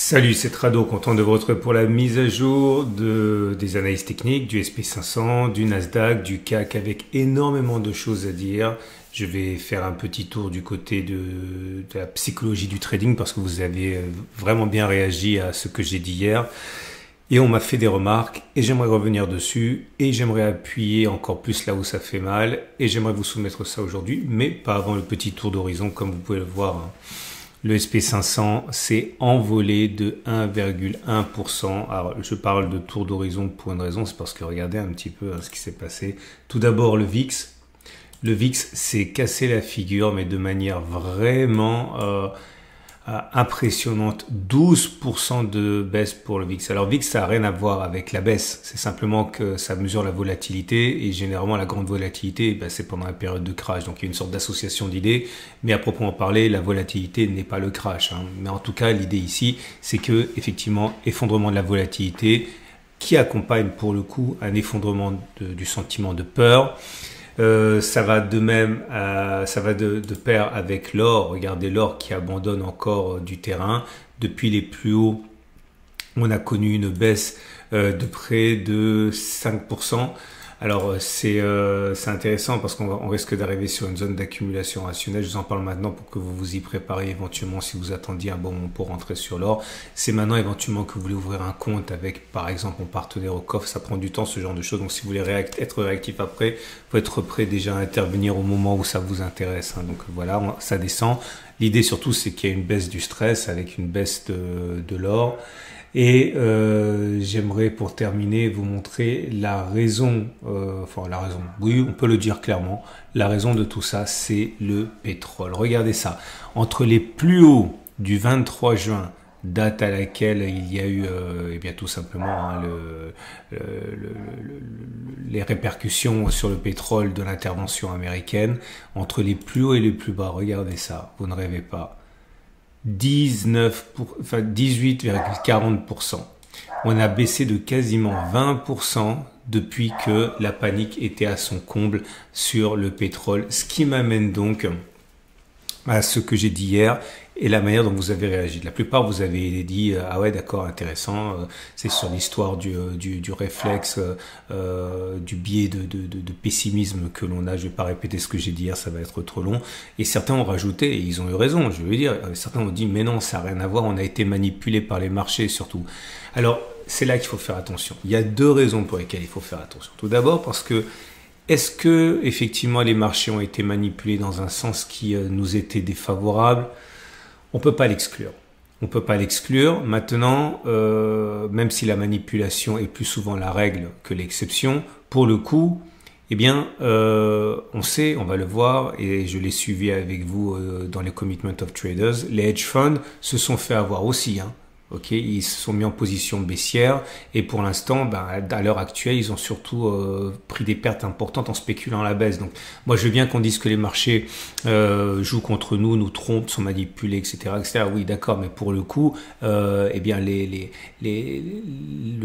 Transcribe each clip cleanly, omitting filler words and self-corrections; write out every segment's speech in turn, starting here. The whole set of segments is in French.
Salut, c'est Trado, content de vous retrouver pour la mise à jour des analyses techniques, du SP500, du Nasdaq, du CAC, avec énormément de choses à dire. Je vais faire un petit tour du côté de la psychologie du trading parce que vous avez vraiment bien réagi à ce que j'ai dit hier. Et on m'a fait des remarques et j'aimerais revenir dessus et j'aimerais appuyer encore plus là où ça fait mal et j'aimerais vous soumettre ça aujourd'hui, mais pas avant le petit tour d'horizon comme vous pouvez le voir, hein. Le SP500 s'est envolé de 1,1%. Alors, je parle de tour d'horizon pour une raison, c'est parce que regardez un petit peu ce qui s'est passé. Tout d'abord, le VIX. Le VIX s'est cassé la figure, mais de manière vraiment impressionnante. 12% de baisse pour le VIX. Alors, VIX, ça n'a rien à voir avec la baisse. C'est simplement que ça mesure la volatilité et généralement, la grande volatilité, c'est pendant la période de crash. Donc, il y a une sorte d'association d'idées. Mais à proprement parler, la volatilité n'est pas le crash, hein. Mais en tout cas, l'idée ici, c'est que, effectivement, effondrement de la volatilité qui accompagne pour le coup un effondrement du sentiment de peur. Ça va de même, ça va de pair avec l'or. Regardez l'or qui abandonne encore du terrain. Depuis les plus hauts, on a connu une baisse de près de 5%. Alors c'est intéressant parce qu'on risque d'arriver sur une zone d'accumulation rationnelle. Je vous en parle maintenant pour que vous vous y préparez éventuellement si vous attendiez un bon moment pour rentrer sur l'or. C'est maintenant éventuellement que vous voulez ouvrir un compte avec par exemple mon partenaire au coffre. Ça prend du temps ce genre de choses. Donc si vous voulez être réactif après, il faut être prêt déjà à intervenir au moment où ça vous intéresse, hein. Donc voilà, ça descend. L'idée surtout c'est qu'il y a une baisse du stress avec une baisse de l'or. Et j'aimerais pour terminer vous montrer la raison, oui on peut le dire clairement, la raison de tout ça c'est le pétrole. Regardez ça, entre les plus hauts du 23 juin, date à laquelle il y a eu tout simplement les répercussions sur le pétrole de l'intervention américaine, entre les plus hauts et les plus bas, regardez ça, vous ne rêvez pas. 18,40%. On a baissé de quasiment 20% depuis que la panique était à son comble sur le pétrole. Ce qui m'amène donc à ce que j'ai dit hier et la manière dont vous avez réagi. La plupart, vous avez dit « Ah ouais, d'accord, intéressant. C'est sur l'histoire du réflexe, du biais de pessimisme que l'on a. » Je ne vais pas répéter ce que j'ai dit hier, ça va être trop long. Et certains ont rajouté, et ils ont eu raison, je veux dire. Certains ont dit « Mais non, ça n'a rien à voir, on a été manipulé par les marchés surtout. » Alors, c'est là qu'il faut faire attention. Il y a deux raisons pour lesquelles il faut faire attention. Tout d'abord, parce que est-ce que effectivement les marchés ont été manipulés dans un sens qui nous était défavorable? On peut pas l'exclure. On peut pas l'exclure. Maintenant, même si la manipulation est plus souvent la règle que l'exception, pour le coup, on sait, on va le voir, et je l'ai suivi avec vous dans les Commitment of Traders, les hedge funds se sont fait avoir aussi, hein. Ok, ils se sont mis en position baissière et pour l'instant, à l'heure actuelle, ils ont surtout pris des pertes importantes en spéculant à la baisse. Donc, moi, je veux bien qu'on dise que les marchés jouent contre nous, nous trompent, sont manipulés, etc., etc. Oui, d'accord, mais pour le coup, le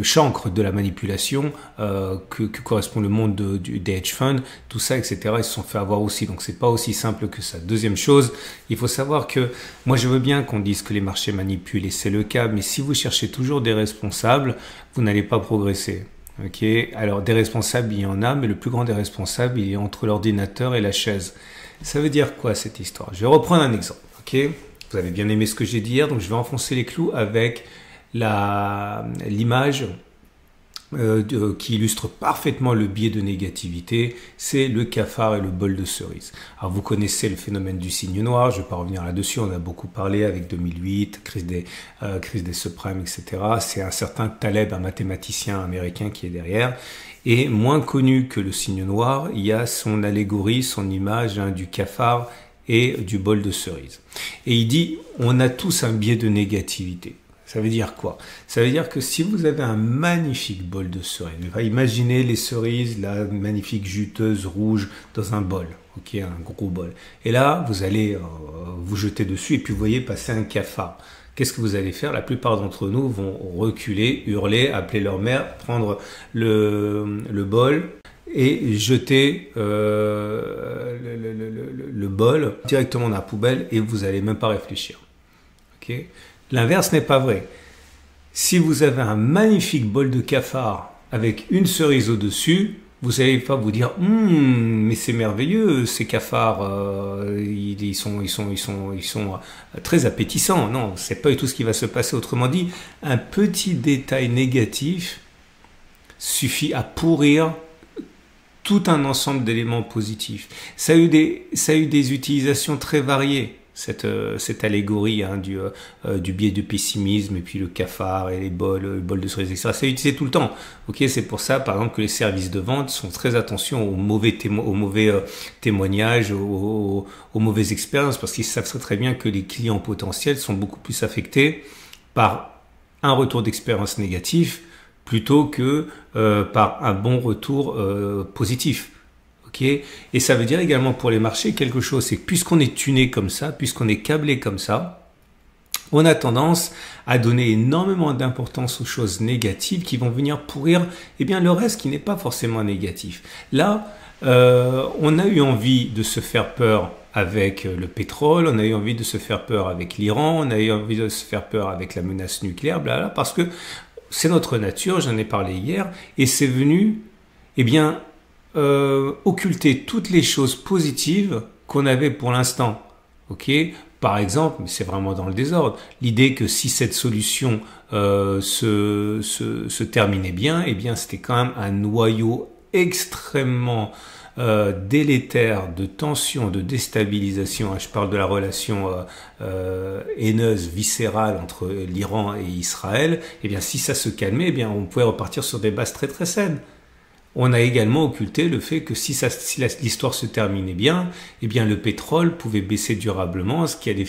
chancre de la manipulation que correspond le monde des hedge funds, tout ça, etc., ils se sont fait avoir aussi. Donc, c'est pas aussi simple que ça. Deuxième chose, il faut savoir que moi, je veux bien qu'on dise que les marchés manipulent et c'est le cas. Mais si vous cherchez toujours des responsables, vous n'allez pas progresser. Ok, alors des responsables, il y en a, mais le plus grand des responsables, il est entre l'ordinateur et la chaise. Ça veut dire quoi cette histoire? Je vais reprendre un exemple. Ok, vous avez bien aimé ce que j'ai dit hier, donc je vais enfoncer les clous avec l'image qui illustre parfaitement le biais de négativité, c'est le cafard et le bol de cerise. Alors vous connaissez le phénomène du signe noir, je ne vais pas revenir là-dessus, on a beaucoup parlé avec 2008, crise des subprimes, etc. C'est un certain Taleb, un mathématicien américain qui est derrière. Et moins connu que le signe noir, il y a son allégorie, son image du cafard et du bol de cerise. Et il dit, on a tous un biais de négativité. Ça veut dire quoi? Ça veut dire que si vous avez un magnifique bol de cerises, imaginez les cerises, la magnifique juteuse rouge dans un bol, ok, un gros bol. Et là, vous allez vous jeter dessus et puis vous voyez passer un cafard. Qu'est-ce que vous allez faire? La plupart d'entre nous vont reculer, hurler, appeler leur mère, prendre le bol et jeter le bol directement dans la poubelle et vous n'allez même pas réfléchir. Okay. L'inverse n'est pas vrai. Si vous avez un magnifique bol de cafard avec une cerise au-dessus, vous n'allez pas vous dire mais c'est merveilleux ces cafards, ils sont très appétissants. Non, c'est pas du tout ce qui va se passer. Autrement dit, un petit détail négatif suffit à pourrir tout un ensemble d'éléments positifs. Ça a eu des utilisations très variées. Cette allégorie du biais du pessimisme et puis le cafard et le bol de cerise, etc. C'est utilisé tout le temps. Ok, c'est pour ça, par exemple, que les services de vente sont très attention aux mauvais témoignages, aux mauvaises expériences, parce qu'ils savent très bien que les clients potentiels sont beaucoup plus affectés par un retour d'expérience négatif plutôt que par un bon retour positif. Okay. Et ça veut dire également pour les marchés quelque chose, c'est que puisqu'on est tuné comme ça, puisqu'on est câblé comme ça, on a tendance à donner énormément d'importance aux choses négatives qui vont venir pourrir le reste qui n'est pas forcément négatif. Là, on a eu envie de se faire peur avec le pétrole, on a eu envie de se faire peur avec l'Iran, on a eu envie de se faire peur avec la menace nucléaire, blablabla, parce que c'est notre nature, j'en ai parlé hier, et c'est venu, occulter toutes les choses positives qu'on avait pour l'instant. Ok, par exemple, mais c'est vraiment dans le désordre, l'idée que si cette solution se terminait bien, c'était quand même un noyau extrêmement délétère de tension, de déstabilisation. Je parle de la relation haineuse, viscérale entre l'Iran et Israël. Si ça se calmait, on pouvait repartir sur des bases très très saines. On a également occulté le fait que si l'histoire se terminait bien, le pétrole pouvait baisser durablement, ce qui allait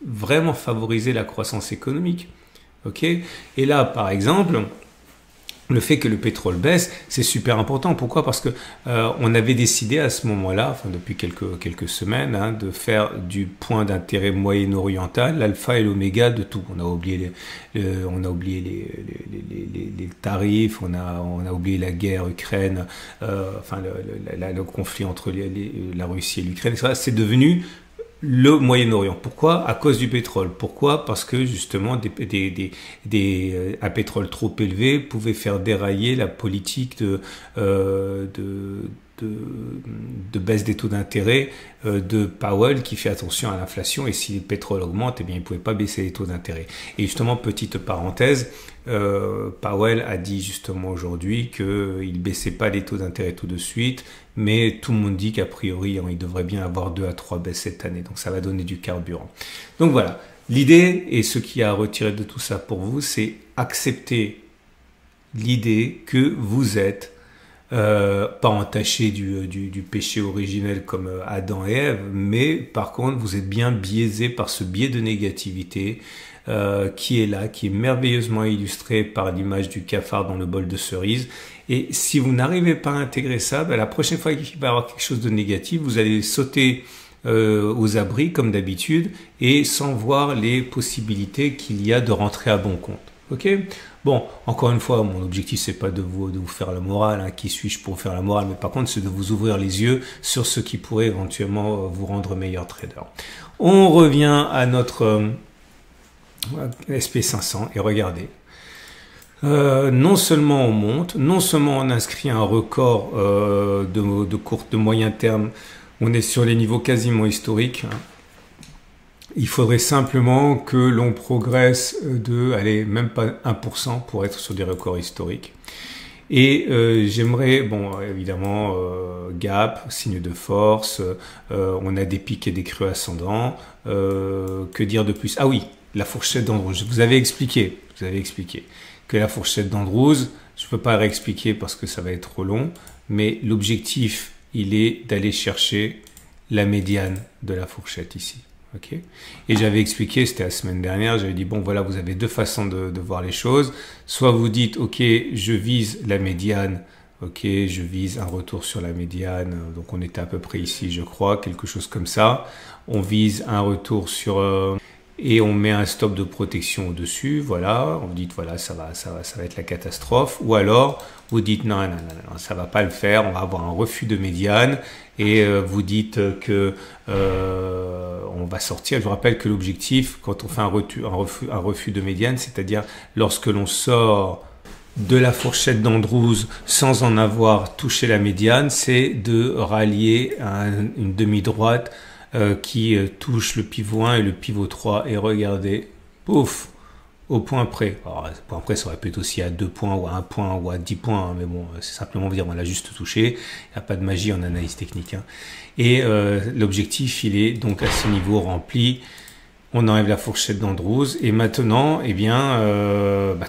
vraiment favoriser la croissance économique. Ok ? Et là, par exemple, le fait que le pétrole baisse, c'est super important. Pourquoi ? Parce que on avait décidé à ce moment-là, depuis quelques semaines, de faire du point d'intérêt moyen-oriental l'alpha et l'oméga de tout. On a oublié les tarifs, on a oublié la guerre Ukraine, le conflit entre la Russie et l'Ukraine, etc. C'est devenu le Moyen-Orient. Pourquoi ? À cause du pétrole. Pourquoi ? Parce que justement un pétrole trop élevé pouvait faire dérailler la politique de baisse des taux d'intérêt de Powell, qui fait attention à l'inflation, et si le pétrole augmente, il ne pouvait pas baisser les taux d'intérêt. Et justement, petite parenthèse, Powell a dit justement aujourd'hui qu'il ne baissait pas les taux d'intérêt tout de suite, mais tout le monde dit qu'a priori, il devrait bien avoir 2 à 3 baisses cette année, donc ça va donner du carburant. Donc voilà, l'idée, et ce qui a retiré de tout ça pour vous, c'est accepter l'idée que vous êtes pas entaché du péché originel comme Adam et Ève, mais par contre vous êtes bien biaisé par ce biais de négativité qui est là, qui est merveilleusement illustré par l'image du cafard dans le bol de cerise. Et si vous n'arrivez pas à intégrer ça, la prochaine fois qu'il va y avoir quelque chose de négatif, vous allez sauter aux abris comme d'habitude et sans voir les possibilités qu'il y a de rentrer à bon compte. Ok ? Bon, encore une fois, mon objectif c'est pas de vous faire la morale, qui suis-je pour faire la morale, mais par contre c'est de vous ouvrir les yeux sur ce qui pourrait éventuellement vous rendre meilleur trader. On revient à notre SP500 et regardez. Non seulement on monte, non seulement on inscrit un record de moyen terme, on est sur les niveaux quasiment historiques. Il faudrait simplement que l'on progresse même pas 1% pour être sur des records historiques. Et j'aimerais, évidemment, gap, signe de force, on a des pics et des creux ascendants. Que dire de plus ? Ah oui, la fourchette d'Andrews. Je vous avais expliqué que la fourchette d'Andrews, je ne peux pas réexpliquer parce que ça va être trop long, mais l'objectif, il est d'aller chercher la médiane de la fourchette ici. Okay. Et j'avais expliqué, c'était la semaine dernière, j'avais dit, voilà, vous avez deux façons de voir les choses. Soit vous dites, ok, je vise la médiane, ok, je vise un retour sur la médiane, donc on était à peu près ici, je crois, quelque chose comme ça. On vise un retour sur... et on met un stop de protection au-dessus, voilà, on vous dit voilà, ça va être la catastrophe, ou alors vous dites non, ça va pas le faire, on va avoir un refus de médiane, et vous dites que on va sortir. Je vous rappelle que l'objectif, quand on fait un refus de médiane, c'est-à-dire lorsque l'on sort de la fourchette d'Andrews sans en avoir touché la médiane, c'est de rallier une demi-droite qui touche le pivot 1 et le pivot 3, et regardez, pouf, au point près. Alors, le point près, ça aurait pu être aussi à 2 points ou à 1 point ou à 10 points, hein, mais bon, c'est simplement dire on l'a juste touché, il n'y a pas de magie en analyse technique. Hein. Et l'objectif, il est donc à ce niveau rempli. On enlève la fourchette d'Andrews, et maintenant, eh bien,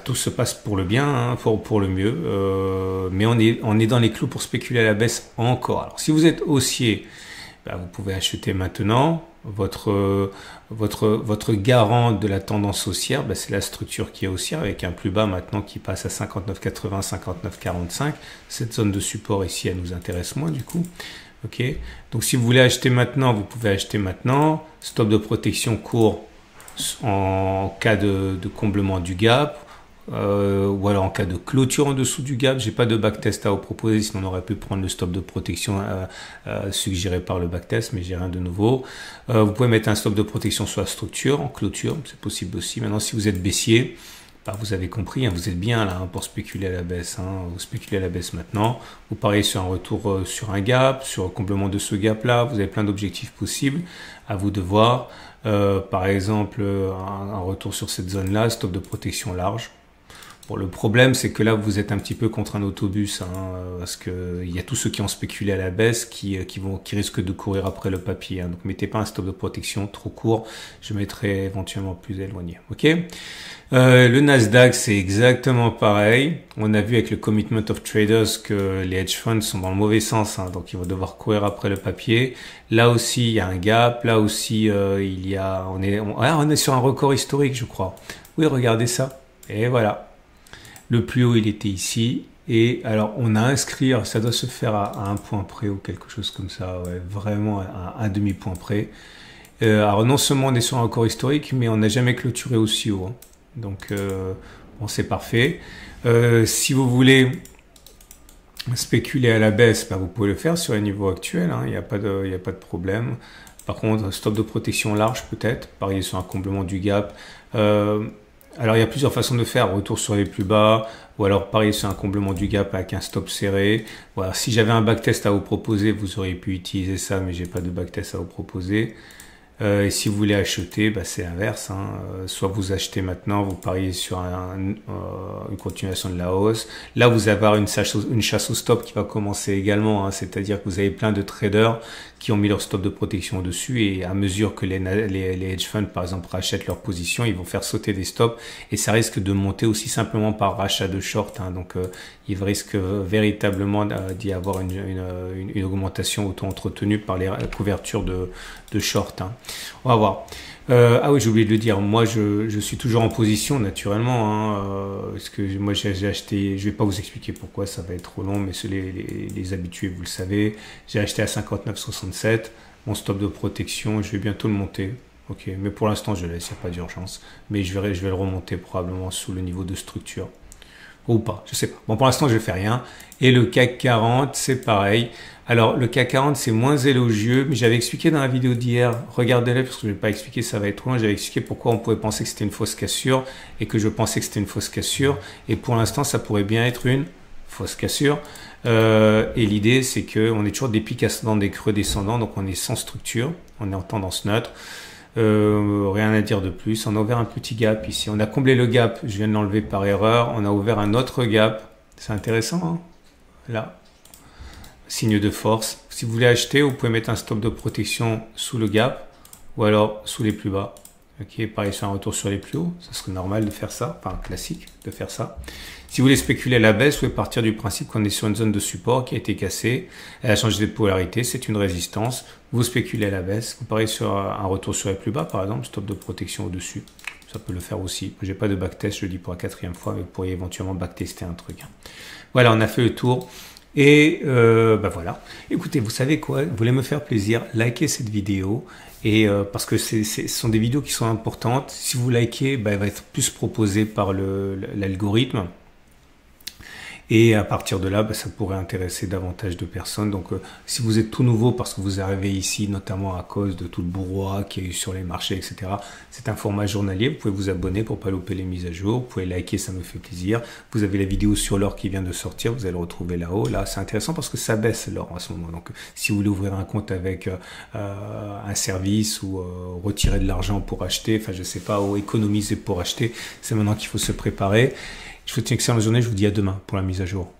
tout se passe pour le bien, hein, pour le mieux, mais on est dans les clous pour spéculer à la baisse encore. Alors, si vous êtes haussier, vous pouvez acheter maintenant. Votre garant de la tendance haussière, c'est la structure qui est haussière, avec un plus bas maintenant qui passe à 59,80, 59,45. Cette zone de support ici, elle nous intéresse moins du coup. Ok. Donc si vous voulez acheter maintenant, vous pouvez acheter maintenant. Stop de protection court en cas de comblement du gap. Ou alors en cas de clôture en dessous du gap. J'ai pas de backtest à vous proposer, sinon on aurait pu prendre le stop de protection suggéré par le backtest, mais j'ai rien de nouveau. Vous pouvez mettre un stop de protection sur la structure en clôture, c'est possible aussi. Maintenant, si vous êtes baissier, vous avez compris, hein, vous êtes bien là pour spéculer à la baisse. Hein, vous spéculez à la baisse maintenant. Vous pariez sur un retour sur un gap, sur un complément de ce gap là. Vous avez plein d'objectifs possibles. À vous de voir. Par exemple, un retour sur cette zone là, stop de protection large. Bon, le problème, c'est que là, vous êtes un petit peu contre un autobus, hein, parce que il y a tous ceux qui ont spéculé à la baisse qui risquent de courir après le papier. Hein, donc, mettez pas un stop de protection trop court. Je mettrai éventuellement plus éloigné. Ok. Le Nasdaq, c'est exactement pareil. On a vu avec le Commitment of Traders que les hedge funds sont dans le mauvais sens, hein, donc ils vont devoir courir après le papier. Là aussi, il y a un gap. Là aussi, on est sur un record historique, je crois. Oui, regardez ça. Et voilà. Le plus haut, il était ici. Et alors, on a inscrit, ça doit se faire à un point près ou quelque chose comme ça. Ouais, vraiment à un demi-point près. Alors, non seulement on est sur un record historique, mais on n'a jamais clôturé aussi haut. Hein. Donc, bon, c'est parfait. Si vous voulez spéculer à la baisse, vous pouvez le faire sur les niveaux actuels. Hein, il n'y a pas de problème. Par contre, stop de protection large peut-être. Parier sur un comblement du gap. Alors, il y a plusieurs façons de faire. Retour sur les plus bas, ou alors parier sur un comblement du gap avec un stop serré. Voilà. Si j'avais un backtest à vous proposer, vous auriez pu utiliser ça, mais j'ai pas de backtest à vous proposer. Et si vous voulez acheter, c'est l'inverse. Hein. Soit vous achetez maintenant, vous pariez sur une continuation de la hausse. Là, vous allez avoir une chasse au stop qui va commencer également. Hein. C'est-à-dire que vous avez plein de traders qui ont mis leur stop de protection au-dessus, et à mesure que les hedge funds, par exemple, rachètent leur position, ils vont faire sauter des stops, et ça risque de monter aussi simplement par rachat de short. Hein. Donc, il risque véritablement d'y avoir une augmentation auto-entretenue par les couvertures de short. Hein. On va voir. Ah oui, j'ai oublié de le dire. Moi, je suis toujours en position naturellement. Hein, parce que moi, j'ai acheté. Je vais pas vous expliquer pourquoi, ça va être trop long, mais les habitués, vous le savez. J'ai acheté à 59,67. Mon stop de protection, je vais bientôt le monter. Ok, mais pour l'instant, je laisse. Il n'y a pas d'urgence. Mais je vais le remonter probablement sous le niveau de structure. Ou pas, je sais pas. Bon, pour l'instant, je ne fais rien. Et le CAC 40, c'est pareil. Alors, le CAC 40, c'est moins élogieux, mais j'avais expliqué dans la vidéo d'hier, regardez-le, parce que je ne vais pas expliquer, ça va être loin, j'avais expliqué pourquoi on pouvait penser que c'était une fausse cassure, et que je pensais que c'était une fausse cassure, et pour l'instant, ça pourrait bien être une fausse cassure. Et l'idée, c'est qu'on est toujours des pics ascendants, des creux descendants, donc on est sans structure, on est en tendance neutre. Rien à dire de plus. On a ouvert un petit gap ici. On a comblé le gap. Je viens de l'enlever par erreur. On a ouvert un autre gap. C'est intéressant. Hein, là. Signe de force. Si vous voulez acheter, vous pouvez mettre un stop de protection sous le gap ou alors sous les plus bas. Ok, pareil sur un retour sur les plus hauts. Ça serait normal de faire ça. Enfin, classique de faire ça. Si vous voulez spéculer à la baisse, vous pouvez partir du principe qu'on est sur une zone de support qui a été cassée. Elle a changé de polarité. C'est une résistance. Vous spéculez à la baisse. Vous pariez sur un retour sur les plus bas, par exemple, stop de protection au-dessus. Ça peut le faire aussi. J'ai pas de backtest, je le dis pour la 4e fois, mais vous pourriez éventuellement backtester un truc. Voilà, on a fait le tour. Et voilà. Écoutez, vous savez quoi? Vous voulez me faire plaisir? Likez cette vidéo Et parce que ce sont des vidéos qui sont importantes. Si vous likez, elle va être plus proposée par l'algorithme. Et à partir de là, ça pourrait intéresser davantage de personnes. Donc, si vous êtes tout nouveau parce que vous arrivez ici, notamment à cause de tout le brouhaha qu'il y a eu sur les marchés, etc., c'est un format journalier. Vous pouvez vous abonner pour ne pas louper les mises à jour. Vous pouvez liker, ça me fait plaisir. Vous avez la vidéo sur l'or qui vient de sortir. Vous allez le retrouver là-haut. Là, c'est intéressant parce que ça baisse l'or en ce moment. Donc, si vous voulez ouvrir un compte avec un service ou retirer de l'argent pour acheter, enfin, je sais pas, ou économiser pour acheter, c'est maintenant qu'il faut se préparer. Je vous souhaite une excellente journée, je vous dis à demain pour la mise à jour.